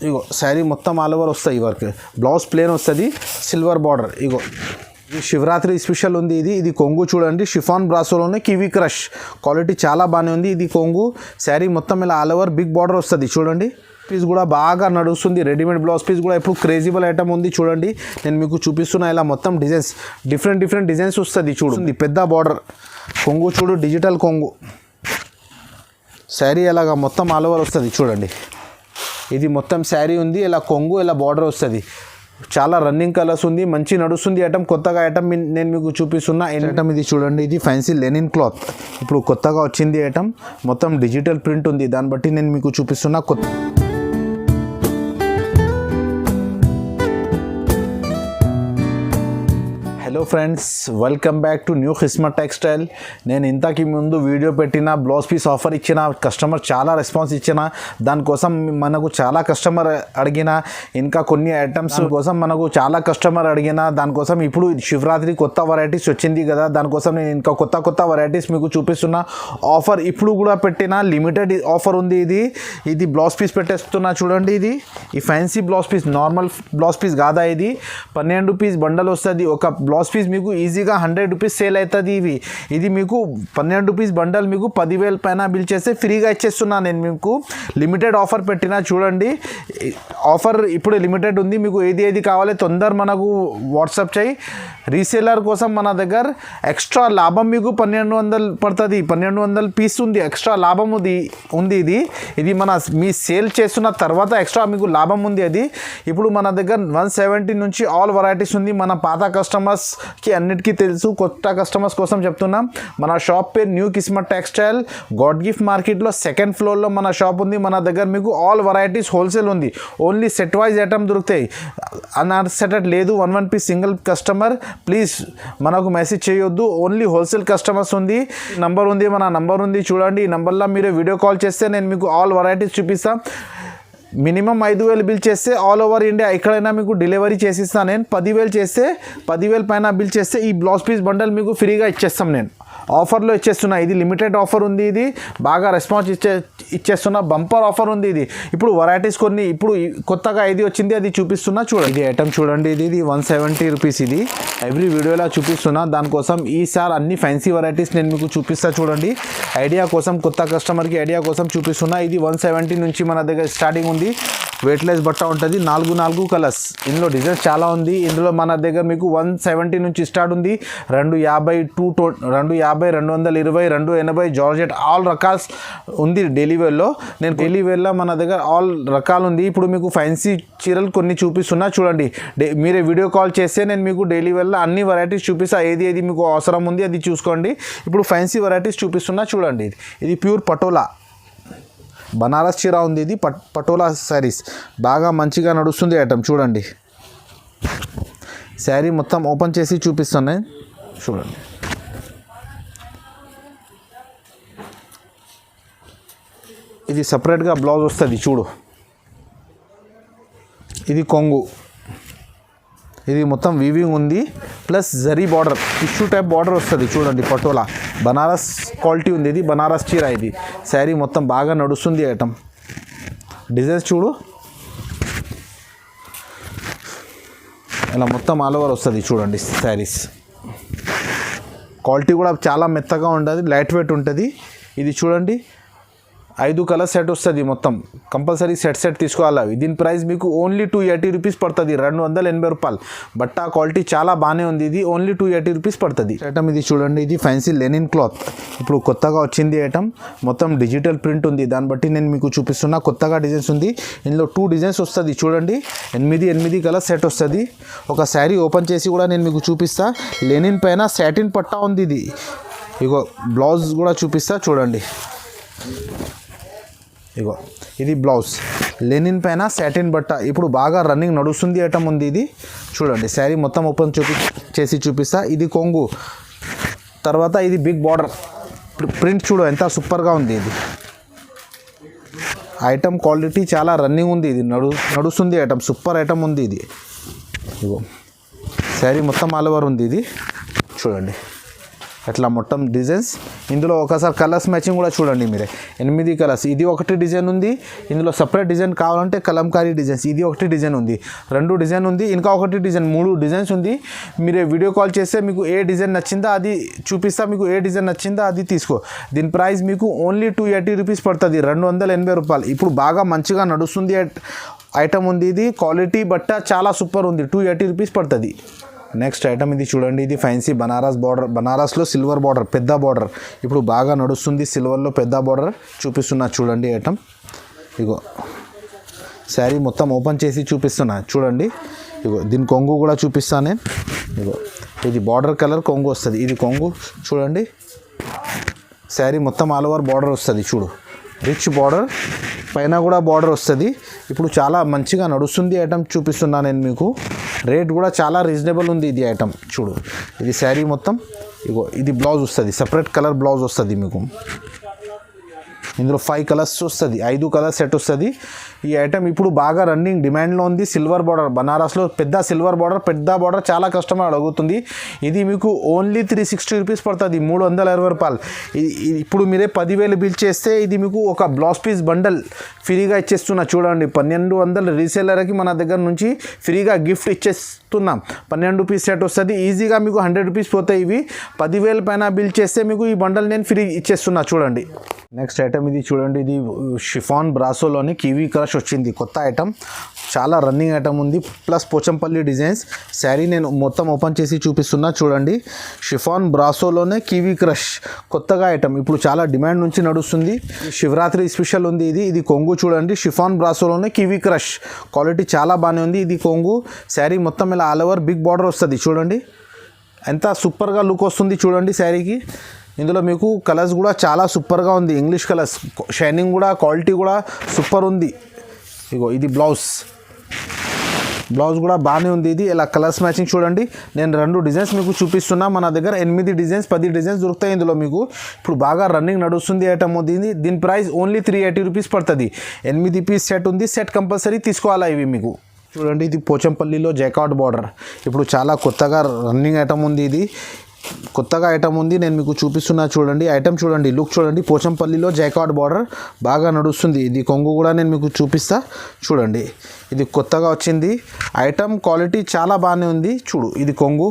ఇగో శారీ మొత్తం all over వస్తాయి ఈ వర్క్. బ్లౌజ్ ప్లేన్ వస్తుంది, సిల్వర్ బార్డర్. ఇగో ఇది శివరాత్రి స్పెషల్ ఉంది. ఇది కొంగు చూడండి, షిఫాన్ బ్రాసోలోనే కివీ క్రష్ క్వాలిటీ చాలా బాగానే ఉంది. ఇది కొంగు శారీ మొత్తం ఇలా ఆల్ ఓవర్ బిగ్ బార్డర్ వస్తుంది చూడండి. పీస్ కూడా బాగా నడుస్తుంది. రెడీమేడ్ బ్లౌజ్ పీస్ కూడా ఇప్పుడు క్రేజీబుల్ ఐటమ్ ఉంది చూడండి. నేను మీకు చూపిస్తున్నా ఇలా మొత్తం డిజైన్స్ డిఫరెంట్ డిజైన్స్ వస్తుంది చూడండి. పెద్ద బార్డర్ కొంగు చూడు, డిజిటల్ కొంగు శారీ అలాగా మొత్తం ఆల్ ఓవర్ వస్తుంది చూడండి. ఇది మొత్తం శారీ ఉంది, ఇలా కొంగు ఇలా బార్డర్ వస్తుంది. చాలా రన్నింగ్ కలర్స్ ఉంది, మంచి నడుస్తుంది ఐటమ్. కొత్తగా ఐటమ్ నేను మీకు చూపిస్తున్నా ఐటమ్. ఇది చూడండి, ఇది ఫ్యాన్సీ లెనిన్ క్లాత్ ఇప్పుడు కొత్తగా వచ్చింది ఐటమ్. మొత్తం డిజిటల్ ప్రింట్ ఉంది, దాన్ని బట్టి నేను మీకు చూపిస్తున్నా. Hello friends, welcome back to new Kismat textile. నేను ఇంతకు ముందు వీడియో పెట్టిన బ్లౌజ్ పీస్ ఆఫర్ ఇచ్చిన, కస్టమర్ చాలా రెస్పాన్స్ ఇచ్చిన, దానికోసం మనకు చాలా కస్టమర్ అడిగిన, ఇంకా కొన్ని ఐటమ్స్ కోసం మనకు చాలా కస్టమర్ అడిగిన, దానికోసం ఇప్పుడు శివరాత్రి కొత్త వెరైటీస్ వచ్చింది కదా, దానికోసం నేను ఇంకా కొత్త వెరైటీస్ మీకు చూపిస్తున్నా. ఆఫర్ ఇప్పుడు కూడా పెట్టిన లిమిటెడ్ ఆఫర్ ఉంది. ఇది బ్లౌజ్ పీస్ పెట్టేస్తున్నా చూడండి. ఈ fancy blouse piece normal blouse piece కాదా, ఇది 12 పీస్ బండల్ వస్తుంది. ఒక బ్లౌజ్ పీస్ మీకు ఈజీగా 100 రూపీస్ సేల్ అవుతుంది. ఇది మీకు 12 పీస్ బండల్ మీకు 10,000 పైన బిల్ చేస్తే ఫ్రీగా ఇచ్చేస్తున్నా. నేను మీకు లిమిటెడ్ ఆఫర్ పెట్టినా చూడండి. ఆఫర్ ఇప్పుడు లిమిటెడ్ ఉంది. మీకు ఏది కావాలి తొందర మనకు వాట్సాప్ చేయి. రీసేలర్ కోసం మన దగ్గర ఎక్స్ట్రా లాభం మీకు 1200 పడుతుంది. 1200 పీస్ ఉంది, ఎక్స్ట్రా లాభం ఉంది. ఇది మన మీ సేల్ చేస్తున్న తర్వాత ఎక్స్ట్రా మీకు లాభం ఉంది. అది ఇప్పుడు మన దగ్గర 170 నుంచి ఆల్ వెరైటీస్ ఉంది. మన పాత కస్టమర్స్కి అన్నిటికీ తెలుసు, కొత్త కస్టమర్స్ కోసం చెప్తున్నాం. మన షాప్ పేరు new Kismat textile, God gift మార్కెట్లో 2nd ఫ్లోర్లో మన షాప్ ఉంది. మన దగ్గర మీకు ఆల్ వెరైటీస్ హోల్సేల్ ఉంది. ఓన్లీ సెట్ వైజ్ ఐటమ్ దొరుకుతాయి. అన్సెటెడ్ లేదు. 1 పీస్ సింగిల్ కస్టమర్ ప్లీజ్ మనకు మెసేజ్ చేయొద్దు. ఓన్లీ హోల్సేల్ కస్టమర్స్ ఉంది. నంబర్ ఉంది, మన నంబర్ ఉంది చూడండి. ఈ నంబర్లో మీరు వీడియో కాల్ చేస్తే నేను మీకు ఆల్ వెరైటీస్ చూపిస్తాను. మినిమం 5,000 బిల్ చేస్తే ఆల్ ఓవర్ ఇండియా ఎక్కడైనా మీకు డెలివరీ చేసిస్తాను. నేను 10,000 చేస్తే 10,000 పైన బిల్ చేస్తే ఈ బ్లౌజ్ పీస్ బండల్ మీకు ఫ్రీగా ఇచ్చేస్తాం. నేను ఆఫర్లో ఇచ్చేస్తున్నా. ఇది లిమిటెడ్ ఆఫర్ ఉంది. ఇది బాగా రెస్పాన్స్ ఇచ్చేస్తున్నా. బంపర్ ఆఫర్ ఉంది. ఇది ఇప్పుడు వెరైటీస్ కొన్ని ఇప్పుడు కొత్తగా ఇది వచ్చింది, అది చూపిస్తున్నా చూడండి. ఇది ఐటమ్ చూడండి. ఇది 170 రూపీస్. ఇది ఎవ్రీ వీడియోలో చూపిస్తున్నా. దానికోసం ఈసారి అన్ని ఫ్యాన్సీ వెరైటీస్ నేను మీకు చూపిస్తా చూడండి. ఐడియా కోసం, కొత్త కస్టమర్కి ఐడియా కోసం చూపిస్తున్నా. ఇది 170 నుంచి మన దగ్గర స్టార్టింగ్ ఉంది. వెయిట్లెస్ బట్ట ఉంటుంది. 4 కలర్స్. ఇందులో డిజైన్స్ చాలా ఉంది. ఇందులో మన దగ్గర మీకు 170 నుంచి స్టార్ట్ ఉంది. 250, 220, 280, జార్జెట్ ఆల్ రకాల్స్ ఉంది. డైలీ వేర్లో నేను డైలీ వేర్లో మన దగ్గర ఆల్ రకాలు ఉంది. ఇప్పుడు మీకు ఫ్యాన్సీ చీరలు కొన్ని చూపిస్తున్నా చూడండి. మీరే వీడియో కాల్ చేస్తే నేను మీకు డైలీ వేర్లో అన్ని వెరైటీస్ చూపిస్తా. ఏది మీకు అవసరం ఉంది అది చూసుకోండి. ఇప్పుడు ఫ్యాన్సీ వెరైటీస్ చూపిస్తున్నా చూడండి. ఇది ప్యూర్ పటోలా బనారస్ చీర ఉంది. ఇది పటోలా శారీస్ బాగా మంచిగా నడుస్తుంది ఐటమ్ చూడండి. శారీ మొత్తం ఓపెన్ చేసి చూపిస్తున్నాయి చూడండి. ఇది సపరేట్గా బ్లౌజ్ వస్తుంది చూడు. ఇది కొంగు. ఇది మొత్తం వీవింగ్ ఉంది, plus zari border, tissue type border వస్తుంది చూడండి. పటోలా బనారస్ క్వాలిటీ ఉంది. ఇది బనారస్ చీర. ఇది శారీ మొత్తం బాగా నడుస్తుంది ఐటమ్. డిజైన్స్ చూడు, ఇలా మొత్తం ఆల్ ఓవర్ వస్తుంది చూడండి. శారీస్ క్వాలిటీ కూడా చాలా మెత్తగా ఉంటుంది, లైట్ వెయిట్ ఉంటుంది. ఇది చూడండి 5 కలర్ సెట్ వస్తుంది. మొత్తం కంపల్సరీ సెట్ తీసుకోవాలి. దీని ప్రైస్ మీకు ఓన్లీ 280 రూపీస్ పడుతుంది. 280 రూపాయలు. బట్ ఆ క్వాలిటీ చాలా బాగానే ఉంది. ఇది ఓన్లీ 280 రూపీస్ పడుతుంది ఐటమ్. ఇది చూడండి, ఇది ఫ్యాన్సీ లెనిన్ క్లాత్ ఇప్పుడు కొత్తగా వచ్చింది ఐటమ్. మొత్తం డిజిటల్ ప్రింట్ ఉంది. దాన్ని బట్టి నేను మీకు చూపిస్తున్నా. కొత్తగా డిజైన్స్ ఉంది. ఇందులో 2 డిజైన్స్ వస్తుంది చూడండి. 8 కలర్ సెట్ వస్తుంది. ఒక శారీ ఓపెన్ చేసి కూడా నేను మీకు చూపిస్తా. లెనిన్ పైన సాటిన్ పట్టా ఉంది. ఇది ఇగో బ్లౌజ్ కూడా చూపిస్తా చూడండి. ఇగో ఇది బ్లౌజ్ లెనిన్ పైన సాటిన్ బట్ట. ఇప్పుడు బాగా రన్నింగ్ నడుస్తుంది ఐటమ్ ఉంది. ఇది చూడండి. శారీ మొత్తం ఓపెన్ చేసి చూపిస్తా. ఇది కొంగు. తర్వాత ఇది బిగ్ బార్డర్ ప్రింట్ చూడు ఎంత సూపర్గా ఉంది. ఇది ఐటమ్ క్వాలిటీ చాలా రన్నింగ్ ఉంది. ఇది నడుస్తుంది ఐటమ్. సూపర్ ఐటమ్ ఉంది. ఇది ఇగో శారీ మొత్తం ఆల్ ఓవర్ ఉంది. ఇది చూడండి అట్లా మొత్తం డిజైన్స్. ఇందులో ఒకసారి కలర్స్ మ్యాచింగ్ కూడా చూడండి మీరే, 8 కలర్స్. ఇది ఒకటి డిజైన్ ఉంది, ఇందులో సపరేట్ డిజైన్ కావాలంటే కలంకారీ డిజైన్స్. ఇది ఒకటి డిజైన్ ఉంది, 2 డిజైన్ ఉంది, ఇంకా ఒకటి డిజైన్, 3 డిజైన్స్ ఉంది. మీరే వీడియో కాల్ చేస్తే మీకు ఏ డిజైన్ నచ్చిందో అది చూపిస్తా, మీకు ఏ డిజైన్ నచ్చిందో అది తీసుకో. దీని ప్రైస్ మీకు ఓన్లీ 280 రూపీస్ పడుతుంది, 280 రూపాయలు. ఇప్పుడు బాగా మంచిగా నడుస్తుంది ఐటమ్ ఉంది. ఇది క్వాలిటీ బట్ట చాలా సూపర్ ఉంది, 280 రూపీస్ పడుతుంది. నెక్స్ట్ ఐటమ్ ఇది చూడండి, ఇది ఫ్యాన్సీ బనారస్ బార్డర్, బనారస్లో సిల్వర్ బార్డర్, పెద్ద బార్డర్. ఇప్పుడు బాగా నడుస్తుంది, సిల్వర్లో పెద్ద బార్డర్ చూపిస్తున్నా చూడండి ఐటమ్. ఇగో శారీ మొత్తం ఓపెన్ చేసి చూపిస్తున్నా చూడండి. ఇగో దీని కొంగు కూడా చూపిస్తాను నేను. ఇగో ఇది బార్డర్ కలర్ కొంగు వస్తుంది, ఇది కొంగు చూడండి. శారీ మొత్తం ఆల్ ఓవర్ బార్డర్ వస్తుంది చూడు, రిచ్ బార్డర్, పైన కూడా బార్డర్ వస్తుంది. ఇప్పుడు చాలా మంచిగా నడుస్తుంది ఐటమ్ చూపిస్తున్నా నేను మీకు. రేట్ కూడా చాలా రీజనబుల్ ఉంది ఇది ఐటమ్ చూడు. ఇది శారీ మొత్తం. ఇగో ఇది బ్లౌజ్ వస్తుంది, సపరేట్ కలర్ బ్లౌజ్ వస్తుంది మీకు. ఇందులో 5 కలర్స్ వస్తుంది, 5 కలర్ సెట్ వస్తుంది. ఈ ఐటమ్ ఇప్పుడు బాగా రన్నింగ్ డిమాండ్లో ఉంది. సిల్వర్ బార్డర్, బనారస్లో పెద్ద సిల్వర్ బార్డర్, పెద్ద బార్డర్ చాలా కస్టమర్ అడుగుతుంది. ఇది మీకు ఓన్లీ 360 రూపీస్ పడుతుంది, 320 రూపాయలు. ఇప్పుడు మీరే 10,000 బిల్ చేస్తే ఇది మీకు ఒక బ్లౌజ్ పీస్ బండల్ ఫ్రీగా ఇచ్చేస్తున్నా చూడండి. 1200 రీసేలర్కి మన దగ్గర నుంచి ఫ్రీగా గిఫ్ట్ ఇచ్చేస్తున్నాం. 12 పీస్ సెట్ వస్తుంది, ఈజీగా మీకు 100 రూపీస్ పోతాయి. ఇవి 10,000 పైన బిల్ చేస్తే మీకు ఈ బండల్ నేను ఫ్రీ ఇచ్చేస్తున్నా చూడండి. నెక్స్ట్ ఐటమ్ ఇది చూడండి, ఇది షిఫాన్ బ్రాసోలోని కివీ క్రష్ వచ్చింది, కొత్త ఐటమ్, చాలా రన్నింగ్ ఐటమ్ ఉంది. Plus Pochampally designs. శారీ నేను మొత్తం ఓపెన్ చేసి చూపిస్తున్నా చూడండి. షిఫాన్ బ్రాసోలోనే కివీ క్రష్ కొత్తగా ఐటమ్, ఇప్పుడు చాలా డిమాండ్ నుంచి నడుస్తుంది. శివరాత్రి స్పెషల్ ఉంది ఇది. ఇది కొంగు చూడండి, షిఫాన్ బ్రాసోలోనే కివీ క్రష్, క్వాలిటీ చాలా బాగానే ఉంది. ఇది కొంగు. శారీ మొత్తం ఇలా ఆల్ ఓవర్ బిగ్ బార్డర్ వస్తుంది చూడండి, ఎంత సూపర్గా లుక్ వస్తుంది చూడండి శారీకి. ఇందులో మీకు కలర్స్ కూడా చాలా సూపర్గా ఉంది, ఇంగ్లీష్ కలర్స్, షైనింగ్ కూడా, క్వాలిటీ కూడా సూపర్ ఉంది. ఇగో ఇది బ్లౌజ్ కూడా బాగానే ఉంది. ఇది ఇలా కలర్స్ మ్యాచింగ్ చూడండి. నేను 2 డిజైన్స్ మీకు చూపిస్తున్నా. మన దగ్గర 8 డిజైన్స్ 10 డిజైన్స్ దొరుకుతాయి ఇందులో మీకు. ఇప్పుడు బాగా రన్నింగ్ నడుస్తుంది ఐటమ్. దీని ప్రైస్ ఓన్లీ 380 రూపీస్ పడుతుంది. 8 పీస్ సెట్ ఉంది, సెట్ కంపల్సరీ తీసుకోవాలా ఇవి మీకు. చూడండి ఇది పోచంపల్లిలో జైకాట్ బార్డర్, ఇప్పుడు చాలా కొత్తగా రన్నింగ్ ఐటమ్ ఉంది. ఇది కొత్తగా ఐటమ్ ఉంది, నేను మీకు చూపిస్తున్నా చూడండి. ఐటమ్ చూడండి, లుక్ చూడండి. పోచంపల్లిలో జైకాట్ బార్డర్ బాగా నడుస్తుంది. ఇది కొంగు కూడా నేను మీకు చూపిస్తా చూడండి. ఇది కొత్తగా వచ్చింది ఐటమ్, క్వాలిటీ చాలా బాగానే ఉంది చూడు. ఇది కొంగు,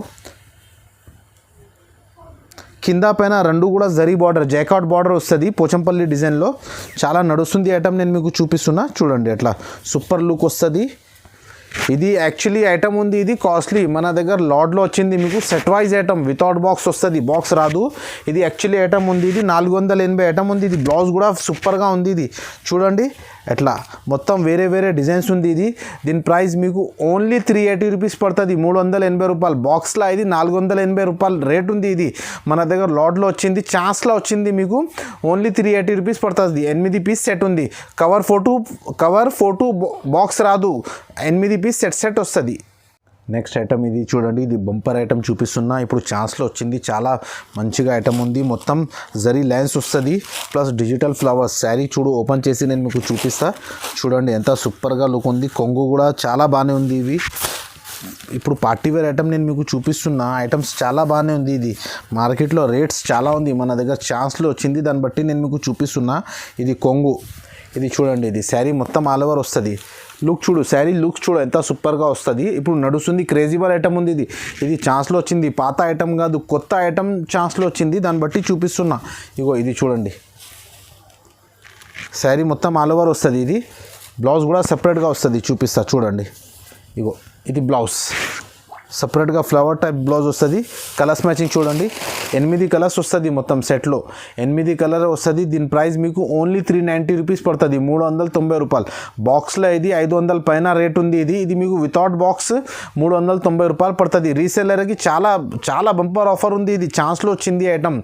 కింద పైన 2 కూడా జరీ బార్డర్, జైకాట్ బార్డర్ వస్తుంది పోచంపల్లి డిజైన్లో. చాలా నడుస్తుంది ఐటమ్, నేను మీకు చూపిస్తున్నా చూడండి. అట్లా సూపర్ లుక్ వస్తుంది. ఇది యాక్చువల్లీ ఐటమ్ ఉంది, ఇది కాస్ట్లీ. మన దగ్గర లాడ్లో వచ్చింది మీకు set wise item, without box వస్తుంది, బాక్స్ రాదు. ఇది యాక్చువల్లీ ఐటమ్ ఉంది, ఇది 480 ఐటమ్ ఉంది. ఇది బ్లౌజ్ కూడా సూపర్గా ఉంది. ఇది చూడండి ఎట్లా మొత్తం వేరే వేరే డిజైన్స్ ఉంది. ఇది దీని ప్రైస్ మీకు ఓన్లీ 380 రూపీస్ పడుతుంది, 380 రూపాయలు. బాక్స్లో ఇది 480 రూపాయలు రేట్ ఉంది. ఇది మన దగ్గర లాడ్లో వచ్చింది, ఛాన్స్లో వచ్చింది, మీకు ఓన్లీ 380 రూపీస్ పడుతుంది. 8 పీస్ సెట్ ఉంది, కవర్ ఫోటో బాక్స్ రాదు, 8 పీస్ సెట్ వస్తుంది. నెక్స్ట్ ఐటమ్ ఇది చూడండి, ఇది బంపర్ ఐటమ్ చూపిస్తున్నా. ఇప్పుడు ఛాన్స్లో వచ్చింది, చాలా మంచిగా ఐటమ్ ఉంది. మొత్తం జరీ లైన్స్ వస్తుంది, ప్లస్ డిజిటల్ ఫ్లవర్స్. శారీ చూడు, ఓపెన్ చేసి నేను మీకు చూపిస్తా చూడండి, ఎంత సూపర్గా లుక్ ఉంది. కొంగు కూడా చాలా బాగానే ఉంది. ఇవి ఇప్పుడు పార్టీవేర్ ఐటమ్ నేను మీకు చూపిస్తున్నా. ఐటమ్స్ చాలా బాగానే ఉంది. ఇది మార్కెట్లో రేట్స్ చాలా ఉంది, మన దగ్గర ఛాన్స్లో వచ్చింది, దాన్ని బట్టి నేను మీకు చూపిస్తున్నా. ఇది కొంగు, ఇది చూడండి. ఇది శారీ మొత్తం ఆల్ ఓవర్ వస్తుంది. లుక్ చూడు, శారీ లుక్ చూడు ఎంత సూపర్గా వస్తుంది. ఇప్పుడు నడుస్తుంది, క్రేజీబల్ ఐటమ్ ఉంది. ఇది ఛాన్స్లో వచ్చింది, పాత ఐటమ్ కాదు, కొత్త ఐటమ్ ఛాన్స్లో వచ్చింది, దాన్ని బట్టి చూపిస్తున్నా. ఇగో ఇది చూడండి, శారీ మొత్తం ఆల్ ఓవర్ వస్తుంది. ఇది బ్లౌజ్ కూడా సపరేట్గా వస్తుంది, చూపిస్తా చూడండి. ఇగో ఇది బ్లౌజ్, సపరేట్గా ఫ్లవర్ టైప్ బ్లౌజ్ వస్తుంది. కలర్స్ మ్యాచింగ్ చూడండి, 8 కలర్స్ వస్తుంది మొత్తం సెట్లో, 8 కలర్ వస్తుంది. దీని ప్రైస్ మీకు ఓన్లీ 390 రూపీస్ పడుతుంది, 390 రూపాయలు. బాక్స్లో ఇది 500 పైన రేట్ ఉంది. ఇది మీకు వితౌట్ బాక్స్ 390 రూపాయలు పడుతుంది. రీసేలర్కి చాలా చాలా బంపర్ ఆఫర్ ఉంది. ఇది ఛాన్స్లో వచ్చింది ఐటమ్,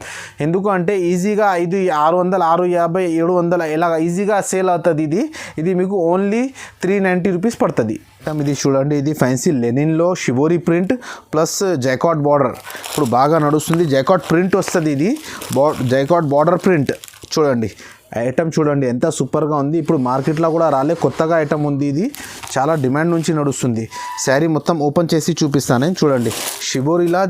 ఎందుకు అంటే ఈజీగా ఇది 600, 650, 700 ఇలా ఈజీగా సేల్ అవుతుంది. ఇది మీకు ఓన్లీ 390 రూపీస్ పడుతుంది. ఇది చూడండి, ఇది ఫ్యాన్సీ లెనిన్లో షిబోరి ప్రింట్ ప్లస్ జైకాట్ బార్డర్, ఇప్పుడు బాగా నడుస్తుంది. జైకాట్ ప్రింట్ వస్తుంది, ఇది జైకాట్ బార్డర్ ప్రింట్ చూడండి. ఐటమ్ చూడండి ఎంత సూపర్గా ఉంది. ఇప్పుడు మార్కెట్లో కూడా రాలే, కొత్తగా ఐటమ్ ఉంది. ఇది చాలా డిమాండ్ నుంచి నడుస్తుంది. శారీ మొత్తం ఓపెన్ చేసి చూపిస్తాను చూడండి. షిబోరిలా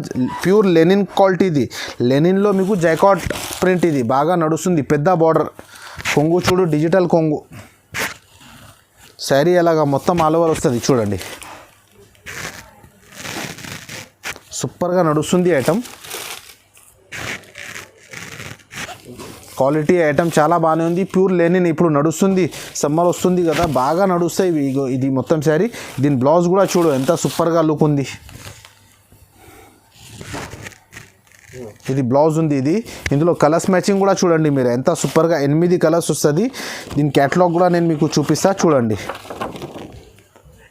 ప్యూర్ లెనిన్ క్వాలిటీ. ఇది లెనిన్లో మీకు జైకాట్ ప్రింట్. ఇది బాగా నడుస్తుంది, పెద్ద బార్డర్. కొంగు చూడు, డిజిటల్ కొంగు. శారీ అలాగా మొత్తం ఆల్ ఓవర్ వస్తుంది చూడండి. సూపర్గా నడుస్తుంది ఐటమ్. క్వాలిటీ ఐటమ్ చాలా బాగానే ఉంది. ప్యూర్ లెనిన్ ఇప్పుడు నడుస్తుంది, సమ్మర్ వస్తుంది కదా, బాగా నడుస్తాయి ఇవి. ఇది మొత్తం శారీ. దీని బ్లౌజ్ కూడా చూడు ఎంత సూపర్గా లుక్ ఉంది. ఇది బ్లౌజ్ ఉంది. ఇది ఇందులో కలర్స్ మ్యాచింగ్ కూడా చూడండి మీరు ఎంత సూపర్గా. 8 కలర్స్ వస్తుంది. దీని క్యాటలాగ్ కూడా నేను మీకు చూపిస్తా చూడండి.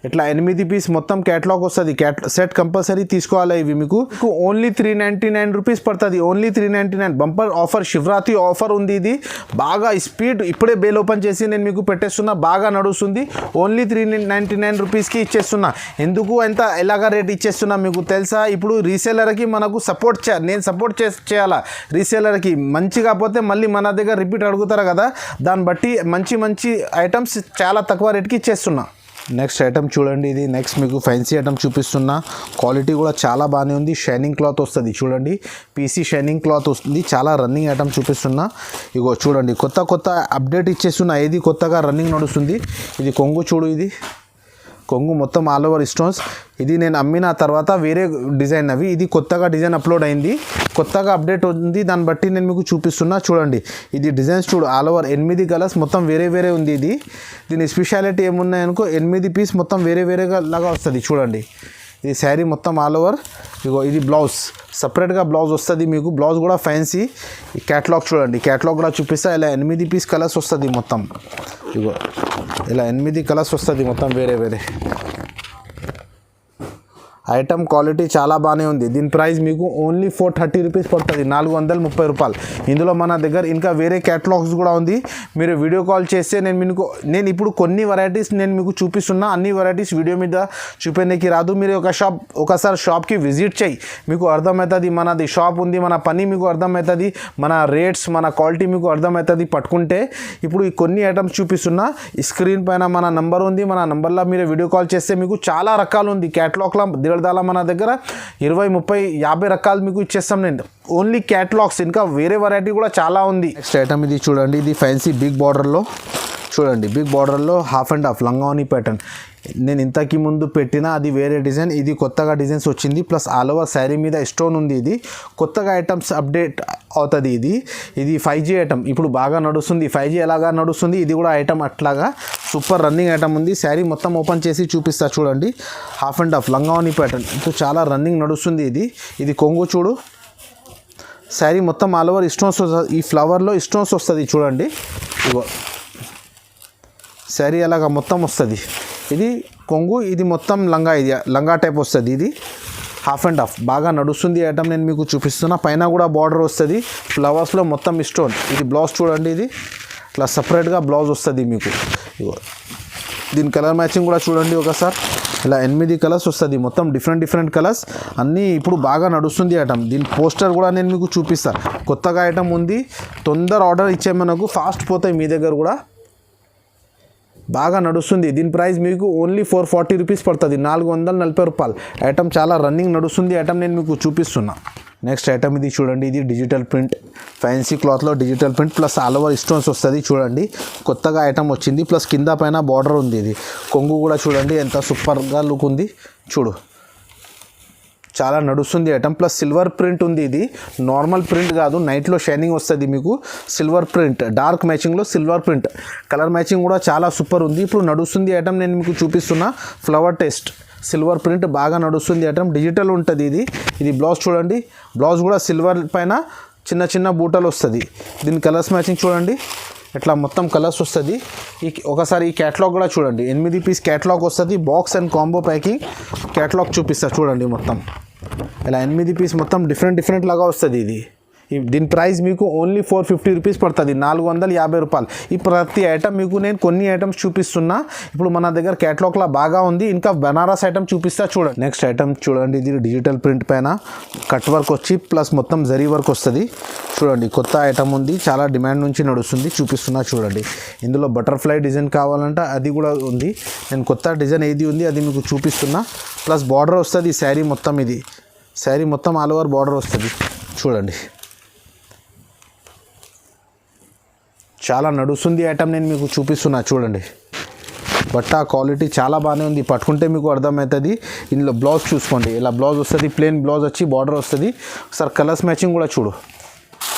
ఇట్లా 8 పీస్ మొత్తం క్యాటలాగ్ వస్తుంది. సెట్ కంపల్సరీ తీసుకోవాలి. ఇవి మీకు ఓన్లీ 399 రూపీస్ పడుతుంది. Only 399. Bumper offer, Shivaratri offer ఉంది. ఇది బాగా స్పీడ్. ఇప్పుడే బేల్ ఓపెన్ చేసి నేను మీకు పెట్టేస్తున్నా. బాగా నడుస్తుంది. ఓన్లీ 399 రూపీస్కి ఇచ్చేస్తున్నా. ఎందుకు ఎంత ఎలాగా రేట్ ఇచ్చేస్తున్నా మీకు తెలుసా? ఇప్పుడు రీసేలర్కి మనకు నేను సపోర్ట్ చేయాలా. రీసేలర్కి మంచి కాకపోతే మళ్ళీ మన దగ్గర రిపీట్ అడుగుతారు కదా, దాన్ని బట్టి మంచి ఐటమ్స్ చాలా తక్కువ రేట్కి ఇచ్చేస్తున్నా. నెక్స్ట్ ఐటమ్ చూడండి. ఇది నెక్స్ట్ మీకు ఫ్యాన్సీ ఐటమ్ చూపిస్తున్నా. క్వాలిటీ కూడా చాలా బాగానే ఉంది. షైనింగ్ క్లాత్ వస్తుంది చూడండి. పీసీ షైనింగ్ క్లాత్ వస్తుంది. చాలా రన్నింగ్ ఐటమ్ చూపిస్తున్నా. ఇగో చూడండి, కొత్త అప్డేట్ ఇచ్చేస్తున్నా. ఏది కొత్తగా రన్నింగ్ నడుస్తుంది. ఇది కొంగు చూడు. ఇది కొంగు మొత్తం ఆల్ ఓవర్ స్టోన్స్. ఇది నేను అమ్మిన తర్వాత వేరే డిజైన్ అవి. ఇది కొత్తగా డిజైన్ అప్లోడ్ అయింది, కొత్తగా అప్డేట్ ఉంది. దాన్ని బట్టి నేను మీకు చూపిస్తున్నా చూడండి. ఇది డిజైన్స్ చూడు, ఆల్ ఓవర్ 8 కలర్స్ మొత్తం వేరే ఉంది. ఇది దీని స్పెషాలిటీ ఏమున్నాయనుకో, 8 పీస్ మొత్తం వేరేగా లాగా వస్తుంది చూడండి. ఇది శారీ మొత్తం ఆల్ ఓవర్. ఇగో ఇది బ్లౌజ్, సపరేట్గా బ్లౌజ్ వస్తుంది మీకు. బ్లౌజ్ కూడా ఫ్యాన్సీ. ఈ క్యాటలాగ్ చూడండి, క్యాటలాగ్ కూడా చూపిస్తా. ఇలా 8 పీస్ కలర్స్ వస్తుంది మొత్తం. ఇగో ఇలా 8 కలర్స్ వస్తుంది మొత్తం వేరే. ఐటమ్ క్వాలిటీ చాలా బాగానే ఉంది. దీని ప్రైస్ మీకు ఓన్లీ 430 రూపీస్ పడుతుంది, 430 రూపాయలు. ఇందులో మన దగ్గర ఇంకా వేరే క్యాటలాగ్స్ కూడా ఉంది. మీరు వీడియో కాల్ చేస్తే నేను ఇప్పుడు కొన్ని వెరైటీస్ నేను మీకు చూపిస్తున్నా. అన్ని వెరైటీస్ వీడియో మీద చూపేందుకు రాదు. మీరు ఒకసారి షాప్కి విజిట్ చేయి, మీకు అర్థమవుతుంది. మనది షాప్ ఉంది, మన పని మీకు అర్థమవుతుంది, మన రేట్స్, మన క్వాలిటీ మీకు అర్థమవుతుంది పట్టుకుంటే. ఇప్పుడు ఈ కొన్ని ఐటమ్స్ చూపిస్తున్నా. ఈ స్క్రీన్ పైన మన నంబర్ ఉంది. మన నంబర్లో మీరు వీడియో కాల్ చేస్తే మీకు చాలా రకాలు ఉంది క్యాటలాగ్లో. మన దగ్గర 20, 30, 50 రకాలు మీకు ఇచ్చేస్తాం నేను. ఓన్లీ క్యాటలాగ్స్, ఇంకా వేరే వెరైటీ కూడా చాలా ఉంది. నెక్స్ట్ ఐటమ్ ఇది చూడండి. ఇది ఫ్యాన్సీ బిగ్ బార్డర్లో చూడండి. బిగ్ బార్డర్లో హాఫ్ అండ్ హాఫ్ లంగావని ప్యాటర్న్. నేను ఇంతకి ముందు పెట్టిన అది వేరే డిజైన్. ఇది కొత్తగా డిజైన్స్ వచ్చింది. ప్లస్ ఆల్ ఓవర్ శారీ మీద స్టోన్ ఉంది. ఇది కొత్తగా ఐటమ్స్ అప్డేట్ అవుతుంది. ఇది 5G ఐటమ్ ఇప్పుడు బాగా నడుస్తుంది. 5G ఎలాగా నడుస్తుంది, ఇది కూడా ఐటమ్ అట్లాగా సూపర్ రన్నింగ్ ఐటమ్ ఉంది. శారీ మొత్తం ఓపెన్ చేసి చూపిస్తా చూడండి. హాఫ్ అండ్ హాఫ్ లంగావని ప్యాటర్న్ ఇప్పుడు చాలా రన్నింగ్ నడుస్తుంది. ఇది కొంగు చూడు. శారీ మొత్తం ఆల్ ఓవర్ స్టోన్స్ వస్తుంది. ఈ ఫ్లవర్లో స్టోన్స్ వస్తుంది చూడండి. ఇగో శారీ అలాగా మొత్తం వస్తుంది. ఇది కొంగు, ఇది మొత్తం లంగా. ఇది లంగా టైప్ వస్తుంది. ఇది హాఫ్ అండ్ హాఫ్ బాగా నడుస్తుంది ఐటమ్. నేను మీకు చూపిస్తున్నా. పైన కూడా బార్డర్ వస్తుంది ఫ్లవర్స్లో మొత్తం స్టోన్. ఇది బ్లౌజ్ చూడండి. ఇది ఇట్లా సపరేట్గా బ్లౌజ్ వస్తుంది మీకు. దీని కలర్ మ్యాచింగ్ కూడా చూడండి ఒకసారి. ఇలా 8 కలర్స్ వస్తుంది మొత్తం, డిఫరెంట్ కలర్స్ అన్నీ. ఇప్పుడు బాగా నడుస్తుంది ఐటమ్. దీని పోస్టర్ కూడా నేను మీకు చూపిస్తాను. కొత్తగా ఐటమ్ ఉంది. తొందర ఆర్డర్ ఇచ్చే మనకు ఫాస్ట్ పోతాయి మీ దగ్గర కూడా. బాగా నడుస్తుంది. దీని ప్రైస్ మీకు ఓన్లీ 440 రూపీస్ పడుతుంది, 440 రూపాయలు. ఐటమ్ చాలా రన్నింగ్ నడుస్తుంది ఐటమ్. నేను మీకు చూపిస్తున్నా. నెక్స్ట్ ఐటమ్ ఇది చూడండి. ఇది డిజిటల్ ప్రింట్, ఫ్యాన్సీ క్లాత్లో digital print plus all over stones వస్తుంది చూడండి. కొత్తగా ఐటమ్ వచ్చింది. ప్లస్ కింద పైన బార్డర్ ఉంది. ఇది కొంగు కూడా చూడండి ఎంత సూపర్గా లుక్ ఉంది చూడు. చాలా నడుస్తుంది ఐటమ్. ప్లస్ సిల్వర్ ప్రింట్ ఉంది. ఇది నార్మల్ ప్రింట్ కాదు, నైట్లో షైనింగ్ వస్తుంది మీకు. సిల్వర్ ప్రింట్, డార్క్ మ్యాచింగ్లో సిల్వర్ ప్రింట్. కలర్ మ్యాచింగ్ కూడా చాలా సూపర్ ఉంది. ఇప్పుడు నడుస్తుంది ఐటమ్. నేను మీకు చూపిస్తున్నా. ఫ్లవర్ టేస్ట్ సిల్వర్ ప్రింట్ బాగా నడుస్తుంది ఐటమ్. డిజిటల్ ఉంటుంది. ఇది బ్లౌజ్ చూడండి. బ్లౌజ్ కూడా సిల్వర్ పైన చిన్న బూటలు వస్తుంది. దీని కలర్స్ మ్యాచింగ్ చూడండి. ఇట్లా మొత్తం కలర్స్ వస్తుంది. ఒకసారి ఈ క్యాటలాగ్ కూడా చూడండి. 8 పీస్ క్యాటలాగ్ వస్తుంది. Box and combo packing catalogue చూపిస్తా చూడండి. మొత్తం ఇలా 8 పీస్ మొత్తం డిఫరెంట్ లాగా వస్తుంది. దీని ప్రైస్ మీకు ఓన్లీ 450 రూపీస్ పడుతుంది, 450 రూపాయలు. ఈ ప్రతి ఐటమ్ మీకు నేను కొన్ని ఐటమ్స్ చూపిస్తున్నా. ఇప్పుడు మన దగ్గర క్యాటలాగ్లా బాగా ఉంది. ఇంకా బనారస్ ఐటమ్ చూపిస్తా చూడండి. నెక్స్ట్ ఐటమ్ చూడండి, ఇది డిజిటల్ ప్రింట్ పైన కట్ వర్క్ వచ్చి ప్లస్ మొత్తం జరీ వర్క్ వస్తుంది. చూడండి కొత్త ఐటమ్ ఉంది, చాలా డిమాండ్ నుంచి నడుస్తుంది. చూపిస్తున్నా చూడండి. ఇందులో బటర్ఫ్లై డిజైన్ కావాలంటే అది కూడా ఉంది. నేను కొత్త డిజైన్ ఏది ఉంది అది మీకు చూపిస్తున్నా. ప్లస్ బార్డర్ వస్తుంది శారీ మొత్తం, ఇది శారీ మొత్తం ఆల్ ఓవర్ బార్డర్ వస్తుంది. చూడండి చాలా నడుస్తుంది ఐటమ్, నేను మీకు చూపిస్తున్నా చూడండి. బట్ట క్వాలిటీ చాలా బాగానే ఉంది, పట్టుకుంటే మీకు అర్థమవుతుంది. ఇందులో బ్లౌజ్ చూసుకోండి, ఇలా బ్లౌజ్ వస్తుంది, ప్లెయిన్ బ్లౌజ్ వచ్చి బార్డర్ వస్తుంది. ఒకసారి కలర్స్ మ్యాచింగ్ కూడా చూడు,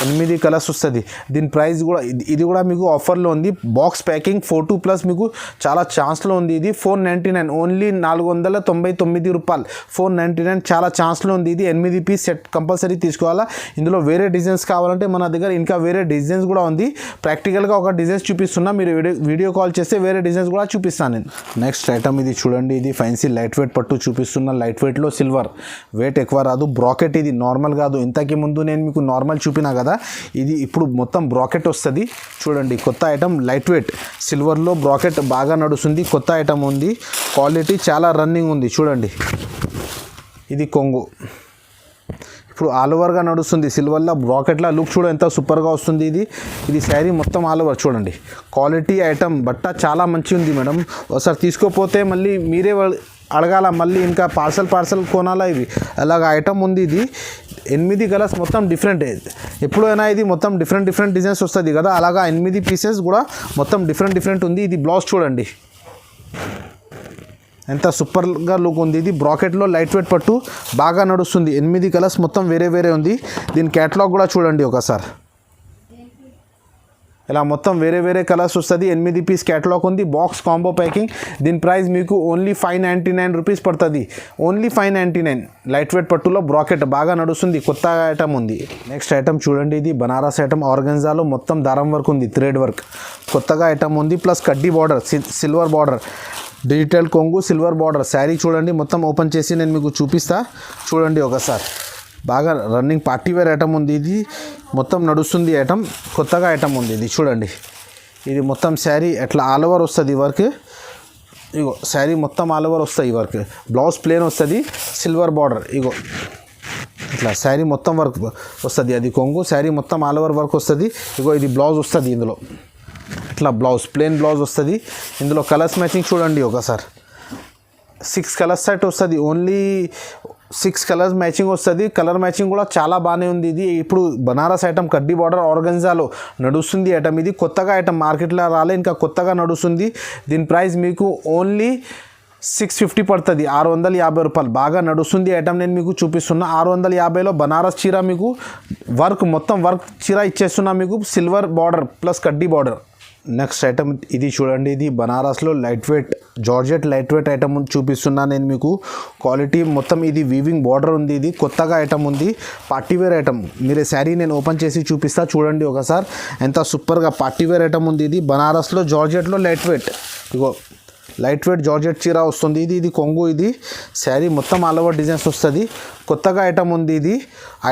8 కలర్స్ వస్తుంది. దీని ప్రైస్ కూడా ఇది కూడా మీకు ఆఫర్లో ఉంది. బాక్స్ ప్యాకింగ్ 4+, మీకు చాలా ఛాన్స్లో ఉంది. ఇది 499, ఓన్లీ 499 రూపాయలు, 499 చాలా ఛాన్స్లో ఉంది. ఇది 8 పీస్ సెట్ కంపల్సరీ తీసుకోవాలా. ఇందులో వేరే డిజైన్స్ కావాలంటే మన దగ్గర ఇంకా వేరే డిజైన్స్ కూడా ఉంది. ప్రాక్టికల్గా ఒక డిజైన్స్ చూపిస్తున్నా, మీరు వీడియో కాల్ చేస్తే వేరే డిజైన్స్ కూడా చూపిస్తాను నేను. నెక్స్ట్ ఐటమ్ ఇది చూడండి, ఇది ఫ్యాన్సీ లైట్ వెయిట్ పట్టు చూపిస్తున్నా. లైట్ వెయిట్లో సిల్వర్, వెయిట్ ఎక్కువ రాదు. బ్రాకెట్ ఇది నార్మల్ కాదు. ఇంతకీ ముందు నేను మీకు నార్మల్ చూపినా కదా, ఇది ఇప్పుడు మొత్తం బ్రాకెట్ వస్తుంది. చూడండి కొత్త ఐటమ్ లైట్ వెయిట్ సిల్వర్లో బ్రాకెట్ బాగా నడుస్తుంది. కొత్త ఐటమ్ ఉంది, క్వాలిటీ చాలా రన్నింగ్ ఉంది. చూడండి ఇది కొంగు, ఇప్పుడు ఆల్ ఓవర్గా నడుస్తుంది. సిల్వర్లో బ్రాకెట్లో లుక్ చూడ ఎంత సూపర్గా వస్తుంది. ఇది శారీ మొత్తం ఆల్ ఓవర్. చూడండి క్వాలిటీ ఐటమ్, బట్ట చాలా మంచిగా ఉంది మేడం. ఒకసారి తీసుకోపోతే మళ్ళీ మీరే అడగాల, మళ్ళీ ఇంకా పార్సల్ కొనాలా. ఇవి అలాగ ఐటమ్ ఉంది. ఇది 8 కలర్స్ మొత్తం డిఫరెంట్. ఎప్పుడైనా ఇది మొత్తం డిఫరెంట్ డిజైన్స్ వస్తుంది కదా, అలాగా 8 పీసెస్ కూడా మొత్తం డిఫరెంట్ ఉంది. ఇది బ్లౌజ్ చూడండి ఎంత సూపర్గా లుక్ ఉంది. ఇది బ్రాకెట్లో లైట్ వెయిట్ పట్టు బాగా నడుస్తుంది. 8 కలర్స్ మొత్తం వేరే ఉంది. దీని క్యాటలాగ్ కూడా చూడండి ఒకసారి. ఇలా మొత్తం వేరే కలర్స్ వస్తుంది. 8 పీస్ క్యాటలాగ్ ఉంది, బాక్స్ కాంబో ప్యాకింగ్. దీని ప్రైస్ మీకు ఓన్లీ 599 రూపీస్ పడుతుంది, ఓన్లీ 599. లైట్ వెయిట్ పట్టులో బ్రాకెట్ బాగా నడుస్తుంది. కొత్త ఐటమ్ ఉంది. నెక్స్ట్ ఐటమ్ చూడండి, ఇది బనారస్ ఐటమ్. ఆర్గన్జాలో మొత్తం దారం వర్క్ ఉంది, థ్రెడ్ వర్క్. కొత్తగా ఐటమ్ ఉంది. ప్లస్ కడ్డీ బార్డర్, సిల్వర్ బార్డర్, డిజిటల్ కొంగు, సిల్వర్ బార్డర్. శారీ చూడండి మొత్తం ఓపెన్ చేసి నేను మీకు చూపిస్తా చూడండి ఒకసారి. బాగా రన్నింగ్ పార్టీ వేర్ ఐటమ్ ఉంది. ఇది మొత్తం నడుస్తుంది ఐటమ్, కొత్తగా ఐటమ్ ఉంది. ఇది చూడండి, ఇది మొత్తం శారీ ఎట్లా ఆల్ ఓవర్ వస్తుంది వర్క్. ఇగో శారీ మొత్తం ఆల్ ఓవర్ వస్తుంది వర్క్. బ్లౌజ్ ప్లేన్ వస్తుంది, సిల్వర్ బార్డర్. ఇగో ఇట్లా శారీ మొత్తం వర్క్ వస్తుంది. అది కొంగు, శారీ మొత్తం ఆల్ ఓవర్ వర్క్ వస్తుంది. ఇగో ఇది బ్లౌజ్ వస్తుంది. ఇందులో ఇట్లా బ్లౌజ్ ప్లేన్ బ్లౌజ్ వస్తుంది. ఇందులో కలర్స్ మ్యాచింగ్ చూడండి ఒకసారి. 6 కలర్స్ సెట్ వస్తుంది, ఓన్లీ 6 కలర్స్ మ్యాచింగ్ వస్తుంది. కలర్ మ్యాచింగ్ కూడా చాలా బాగానే ఉంది. ఇది ఇప్పుడు బనారస్ ఐటమ్, కడ్డీ బార్డర్, ఆర్గన్జాలో నడుస్తుంది ఐటమ్. ఇది కొత్తగా ఐటమ్, మార్కెట్లో రాలే, ఇంకా కొత్తగా నడుస్తుంది. దీని ప్రైస్ మీకు ఓన్లీ 650 పడుతుంది, 650 రూపాయలు. బాగా నడుస్తుంది ఐటమ్, నేను మీకు చూపిస్తున్నా. 650లో బనారస్ చీర మీకు వర్క్ మొత్తం వర్క్ చీర ఇచ్చేస్తున్నా మీకు, సిల్వర్ బార్డర్ ప్లస్ కడ్డీ బార్డర్. నెక్స్ట్ ఐటమ్ ఇది చూడండి, ఇది బనారస్లో light weight georgette light weight item చూపిస్తున్నా నేను మీకు. క్వాలిటీ మొత్తం ఇది వీవింగ్ బార్డర్ ఉంది. ఇది కొత్తగా ఐటమ్ ఉంది, పార్టీవేర్ ఐటమ్. మీరు శారీ నేను ఓపెన్ చేసి చూపిస్తా చూడండి ఒకసారి. ఎంత సూపర్గా పార్టీవేర్ ఐటమ్ ఉంది. ఇది బనారస్లో జార్జెట్లో లైట్ వెయిట్. ఇగో లైట్ వెయిట్ జార్జెట్ చీర వస్తుంది. ఇది కొంగు. ఇది శారీ మొత్తం ఆల్ ఓవర్ డిజైన్స్ వస్తుంది. కొత్తగా ఐటమ్ ఉంది. ఇది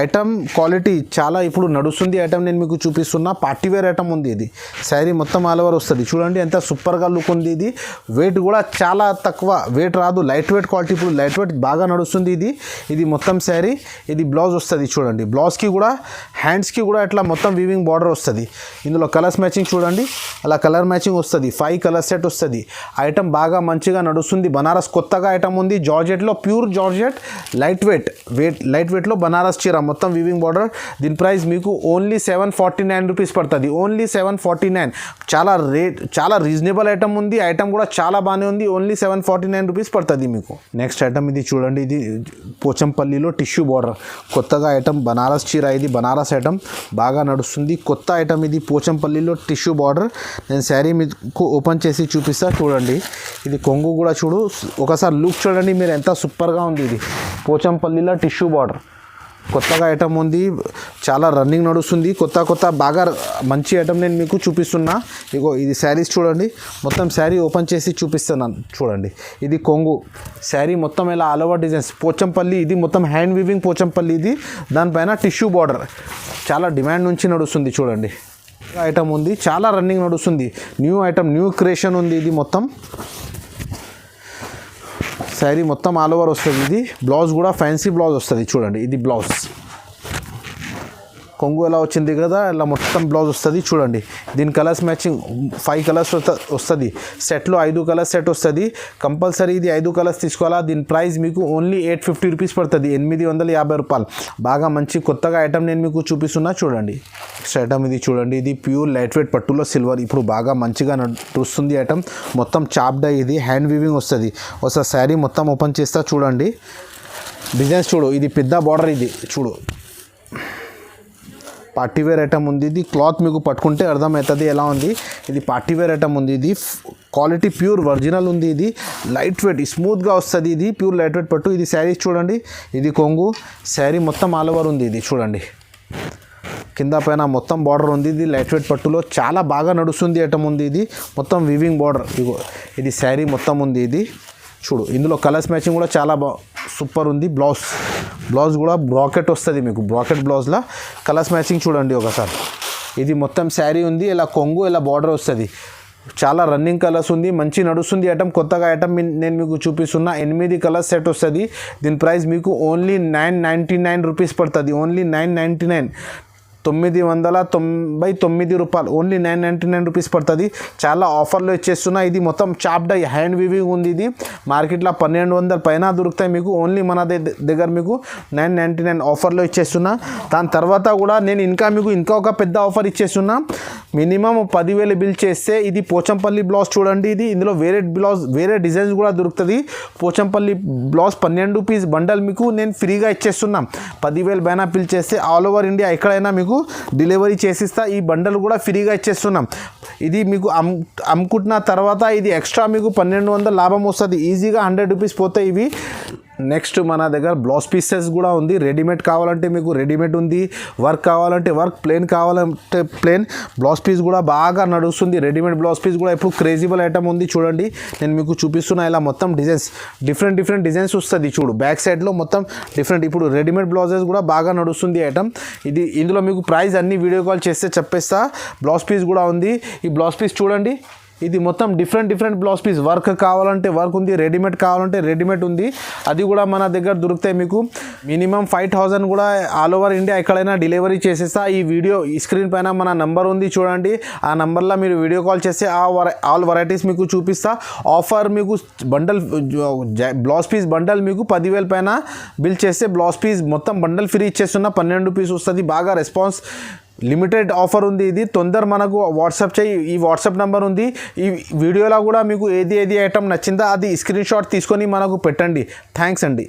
ఐటమ్ క్వాలిటీ చాలా ఇప్పుడు నడుస్తుంది ఐటమ్, నేను మీకు చూపిస్తున్నా. పార్టీవేర్ ఐటమ్ ఉంది. ఇది శారీ మొత్తం ఆల్ ఓవర్ వస్తుంది. చూడండి ఎంత సూపర్గా లుక్ ఉంది. ఇది వెయిట్ కూడా చాలా తక్కువ, వెయిట్ రాదు, లైట్ వెయిట్ క్వాలిటీ. ఇప్పుడు లైట్ వెయిట్ బాగా నడుస్తుంది. ఇది మొత్తం శారీ. ఇది బ్లౌజ్ వస్తుంది. చూడండి బ్లౌజ్కి కూడా హ్యాండ్స్కి కూడా ఇట్లా మొత్తం వీవింగ్ బార్డర్ వస్తుంది. ఇందులో కలర్స్ మ్యాచింగ్ చూడండి, అలా కలర్ మ్యాచింగ్ వస్తుంది. 5 కలర్ సెట్ వస్తుంది. ఐటమ్ బాగా మంచిగా నడుస్తుంది. బనారస్ కొత్తగా ఐటమ్ ఉంది. జార్జెట్లో ప్యూర్ జార్జెట్ లైట్ వెయిట్లో బనారస్ చీర మొత్తం వీవింగ్ బార్డర్. దీని ప్రైస్ మీకు ఓన్లీ 749 రూపీస్ పడుతుంది, ఓన్లీ 749. చాలా రీజనబుల్ ఐటమ్ ఉంది. ఐటమ్ కూడా చాలా బాగానే ఉంది. ఓన్లీ 749 రూపీస్ పడుతుంది మీకు. నెక్స్ట్ ఐటమ్ ఇది చూడండి, ఇది పోచంపల్లిలో టిష్యూ బార్డర్. కొత్తగా ఐటమ్ బనారస్ చీర. ఇది బనారస్ ఐటమ్ బాగా నడుస్తుంది. కొత్త ఐటమ్ ఇది పోచంపల్లిలో టిష్యూ బార్డర్. నేను శారీ మీకు ఓపెన్ చేసి చూపిస్తా చూడండి. ఇది కొంగు కూడా చూడు ఒకసారి, లుక్ చూడండి మీరు ఎంత సూపర్గా ఉంది. ఇది పోచంపల్లిలో టిష్యూ బార్డర్. కొత్తగా ఐటమ్ ఉంది, చాలా రన్నింగ్ నడుస్తుంది, కొత్త బాగా మంచి ఐటమ్ నేను మీకు చూపిస్తున్నా. ఇగో ఇది శారీస్ చూడండి, మొత్తం శారీ ఓపెన్ చేసి చూపిస్తున్నాను చూడండి. ఇది కొంగు శారీ మొత్తం ఇలా ఆల్ ఓవర్ డిజైన్స్ పోచంపల్లి, ఇది మొత్తం హ్యాండ్ వీవింగ్ పోచంపల్లి, ఇది దానిపైన టిష్యూ బార్డర్, చాలా డిమాండ్ నుంచి నడుస్తుంది చూడండి. ఐటమ్ ఉంది, చాలా రన్నింగ్ నడుస్తుంది, న్యూ ఐటమ్, న్యూ క్రియేషన్ ఉంది. ఇది మొత్తం శారీ మొత్తం ఆల్ ఓవర్ వస్తుంది. ఇది బ్లౌజ్ కూడా ఫ్యాన్సీ బ్లౌజ్ వస్తుంది చూడండి. ఇది బ్లౌజ్ కొంగు ఎలా వచ్చింది కదా, ఇలా మొత్తం బ్లౌజ్ వస్తుంది చూడండి. దీని కలర్స్ మ్యాచింగ్ 5 కలర్స్ వస్తుంది. సెట్లో 5 కలర్స్ సెట్ వస్తుంది. కంపల్సరీ ఇది 5 కలర్స్ తీసుకోవాలా. దీని ప్రైస్ మీకు ఓన్లీ 850 రూపీస్ పడుతుంది, 850 రూపాయలు. బాగా మంచి కొత్తగా ఐటమ్ నేను మీకు చూపిస్తున్నా చూడండి. నెక్స్ట్ ఐటమ్ ఇది చూడండి, ఇది ప్యూర్ లైట్ వెయిట్ పట్టులో సిల్వర్, ఇప్పుడు బాగా మంచిగా నడుస్తుంది ఐటమ్. మొత్తం చాప్డ్ ఇది హ్యాండ్ వీవింగ్ వస్తుంది. ఒకసారి శారీ మొత్తం ఓపెన్ చేస్తా చూడండి. డిజైన్స్ చూడు, ఇది పెద్ద బార్డర్, ఇది చూడు పార్టీవేర్ ఐటమ్ ఉంది. ఇది క్లాత్ మీకు పట్టుకుంటే అర్థమవుతుంది ఎలా ఉంది. ఇది పార్టీవేర్ ఐటమ్ ఉంది. ఇది క్వాలిటీ ప్యూర్ ఒరిజినల్ ఉంది. ఇది లైట్ వెయిట్ స్మూత్గా వస్తుంది. ఇది ప్యూర్ లైట్ వెయిట్ పట్టు. ఇది శారీస్ చూడండి, ఇది కొంగు శారీ మొత్తం ఆల్ ఓవర్ ఉంది. ఇది చూడండి, కింద పైన మొత్తం బార్డర్ ఉంది. ఇది లైట్ వెయిట్ పట్టులో చాలా బాగా నడుస్తుంది ఐటమ్ ఉంది. ఇది మొత్తం వీవింగ్ బార్డర్. ఇగో ఇది శారీ మొత్తం ఉంది. ఇది చూడు, ఇందులో కలర్స్ మ్యాచింగ్ కూడా చాలా సూపర్ ఉంది. బ్లౌజ్ కూడా బ్రాకెట్ వస్తుంది మీకు, బ్రాకెట్ బ్లౌజ్లో కలర్స్ మ్యాచింగ్ చూడండి ఒకసారి. ఇది మొత్తం శారీ ఉంది, ఇలా కొంగు ఇలా బార్డర్ వస్తుంది. చాలా రన్నింగ్ కలర్స్ ఉంది, మంచి నడుస్తుంది ఐటమ్. కొత్తగా ఐటమ్ నేను మీకు చూపిస్తున్నా. 8 కలర్స్ సెట్ వస్తుంది. దీని ప్రైస్ మీకు ఓన్లీ 999 రూపీస్ పడుతుంది, ఓన్లీ 999, 999 రూపాయలు, ఓన్లీ 999 రూపీస్ పడుతుంది. చాలా ఆఫర్లో ఇచ్చేస్తున్నా. ఇది మొత్తం చాప్డ్ హ్యాండ్ వీవింగ్ ఉంది. ఇది మార్కెట్లో 1200 పైన దొరుకుతాయి మీకు, ఓన్లీ మన దగ్గర మీకు 999 ఆఫర్లో ఇచ్చేస్తున్నా. దాని తర్వాత కూడా నేను ఇంకా ఒక పెద్ద ఆఫర్ ఇచ్చేస్తున్నా. మినిమం 10,000 బిల్ చేస్తే ఇది పోచంపల్లి బ్లౌజ్ చూడండి. ఇది ఇందులో వేరే డిజైన్స్ కూడా దొరుకుతుంది. పోచంపల్లి బ్లౌజ్ 12 రూపీస్ బండల్ మీకు నేను ఫ్రీగా ఇచ్చేస్తున్నా. 10,000 పైన బిల్ చేస్తే ఆల్ ఓవర్ ఇండియా ఎక్కడైనా మీకు డెలివరీ చేసిస్తా. ఈ బండల్ కూడా ఫ్రీగా ఇచ్చేస్తున్నాం. ఇది మీకు అమ్ముకుంటున్న తర్వాత ఇది ఎక్స్ట్రా మీకు 1200 లాభం వస్తుంది. ఈజీగా 100 రూపీస్ పోతాయి ఇవి. నెక్స్ట్ మన దగ్గర బ్లౌజ్ పీసెస్ కూడా ఉంది. రెడీమేడ్ కావాలంటే మీకు రెడీమేడ్ ఉంది, వర్క్ కావాలంటే వర్క్, ప్లేన్ కావాలంటే ప్లేన్. బ్లౌజ్ పీస్ కూడా బాగా నడుస్తుంది. రెడీమేడ్ బ్లౌజ్ పీస్ కూడా ఇప్పుడు క్రేజీబుల్ ఐటమ్ ఉంది చూడండి. నేను మీకు చూపిస్తున్నా. ఇలా మొత్తం డిజైన్స్ డిఫరెంట్ డిజైన్స్ వస్తుంది చూడు. బ్యాక్ సైడ్లో మొత్తం డిఫరెంట్. ఇప్పుడు రెడీమేడ్ బ్లౌజెస్ కూడా బాగా నడుస్తుంది ఐటమ్. ఇందులో మీకు ప్రైస్ అన్ని వీడియో కాల్ చేస్తే చెప్పేస్తా. బ్లౌజ్ పీస్ కూడా ఉంది. ఈ బ్లౌజ్ పీస్ చూడండి, ఇది మొత్తం డిఫరెంట్ బ్లౌజ్ పీస్. వర్క్ కావాలంటే వర్క్ ఉంది, రెడీమేడ్ కావాలంటే రెడీమేడ్ ఉంది. అది కూడా మన దగ్గర దొరుకుతాయి మీకు. మినిమం 5,000 కూడా ఆల్ ఓవర్ ఇండియా ఎక్కడైనా డెలివరీ చేసేస్తా. ఈ స్క్రీన్ పైన మన నంబర్ ఉంది చూడండి. ఆ నంబర్లో మీరు వీడియో కాల్ చేస్తే ఆల్ వెరైటీస్ మీకు చూపిస్తా. ఆఫర్ మీకు బండల్ బ్లౌజ్ పీస్ బండల్ మీకు 10,000 పైన బిల్ చేస్తే బ్లౌజ్ పీస్ మొత్తం బండల్ ఫ్రీ ఇచ్చేస్తున్నా. 12 రూపీస్ వస్తుంది. బాగా రెస్పాన్స్, లిమిటెడ్ ఆఫర్ ఉంది. ఇది తొందర మనకు వాట్సాప్ చేయి. ఈ వాట్సాప్ నెంబర్ ఉంది. ఈ వీడియోలో కూడా మీకు ఏది ఐటమ్ నచ్చిందో అది స్క్రీన్ షాట్ తీసుకొని మనకు పెట్టండి. థ్యాంక్స్ అండి.